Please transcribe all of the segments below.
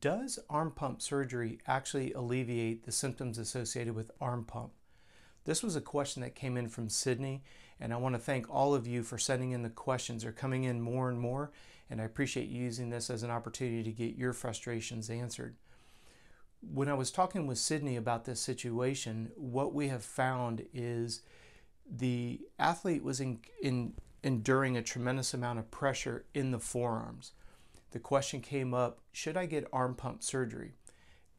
Does arm pump surgery actually alleviate the symptoms associated with arm pump? This was a question that came in from Sydney, and I want to thank all of you for sending in the questions. They're coming in more and more, and I appreciate you using this as an opportunity to get your frustrations answered. When I was talking with Sydney about this situation, what we have found is the athlete was enduring a tremendous amount of pressure in the forearms. The question came up, should I get arm pump surgery?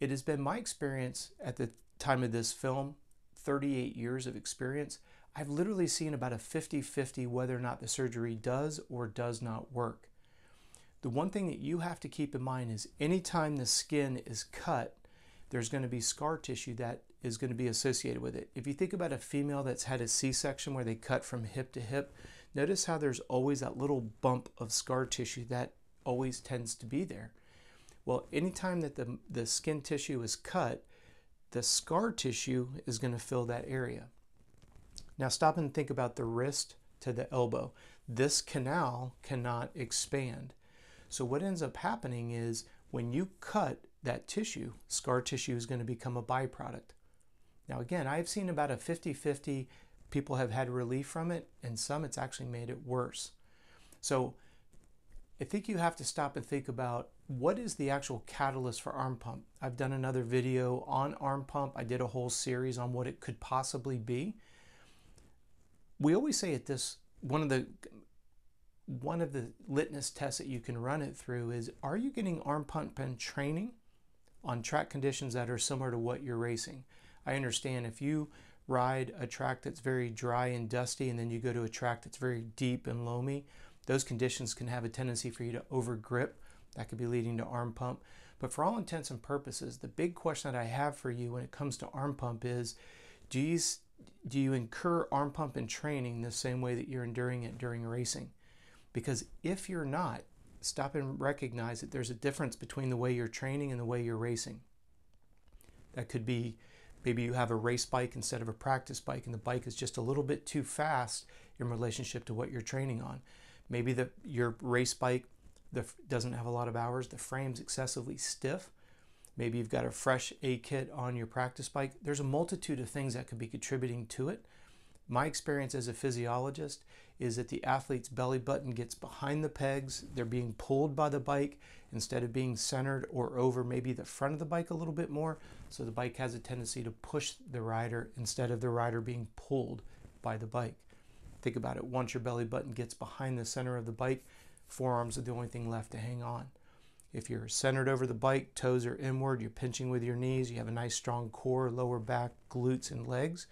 It has been my experience at the time of this film, 38 years of experience, I've literally seen about a 50-50 whether or not the surgery does or does not work. The one thing that you have to keep in mind is anytime the skin is cut, there's going to be scar tissue that is going to be associated with it. If you think about a female that's had a C-section where they cut from hip to hip, notice how there's always that little bump of scar tissue that always tends to be there. Well, anytime that the skin tissue is cut, the scar tissue is going to fill that area. Now stop and think about the wrist to the elbow. This canal cannot expand. So what ends up happening is when you cut that tissue, scar tissue is going to become a byproduct. Now again, I've seen about a 50-50 people have had relief from it, and some it's actually made it worse. So I think you have to stop and think about what is the actual catalyst for arm pump. I've done another video on arm pump. I did a whole series on what it could possibly be. We always say at this, one of the litmus tests that you can run it through is, are you getting arm pump and training on track conditions that are similar to what you're racing? I understand if you ride a track that's very dry and dusty and then you go to a track that's very deep and loamy, those conditions can have a tendency for you to over grip. That could be leading to arm pump. But for all intents and purposes, the big question that I have for you when it comes to arm pump is, do you incur arm pump in training the same way that you're enduring it during racing? Because if you're not, stop and recognize that there's a difference between the way you're training and the way you're racing. That could be maybe you have a race bike instead of a practice bike, and the bike is just a little bit too fast in relationship to what you're training on. Maybe your race bike doesn't have a lot of hours, the frame's excessively stiff. Maybe you've got a fresh A kit on your practice bike. There's a multitude of things that could be contributing to it. My experience as a physiologist is that the athlete's belly button gets behind the pegs. They're being pulled by the bike instead of being centered or over maybe the front of the bike a little bit more. So the bike has a tendency to push the rider instead of the rider being pulled by the bike. Think about it. Once your belly button gets behind the center of the bike, forearms are the only thing left to hang on. If you're centered over the bike, toes are inward, you're pinching with your knees, you have a nice strong core, lower back, glutes, and legs.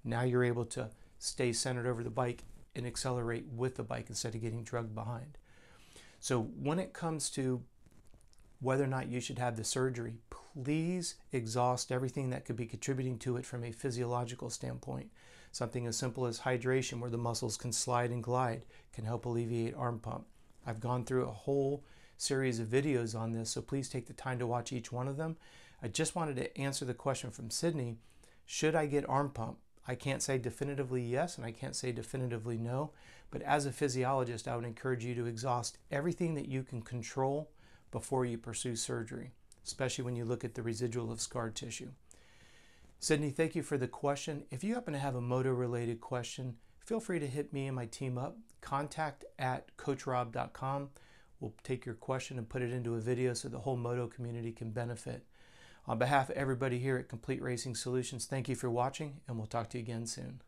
Now you're able to stay centered over the bike and accelerate with the bike instead of getting drugged behind. So when it comes to whether or not you should have the surgery, please exhaust everything that could be contributing to it from a physiological standpoint. Something as simple as hydration, where the muscles can slide and glide, can help alleviate arm pump. I've gone through a whole series of videos on this, so please take the time to watch each one of them. I just wanted to answer the question from Sydney, should I get arm pump? I can't say definitively yes, and I can't say definitively no, but as a physiologist, I would encourage you to exhaust everything that you can control before you pursue surgery, especially when you look at the residual of scar tissue. Sydney, thank you for the question. If you happen to have a moto-related question, feel free to hit me and my team up. contact@coachrob.com. We'll take your question and put it into a video so the whole moto community can benefit. On behalf of everybody here at Complete Racing Solutions, thank you for watching, and we'll talk to you again soon.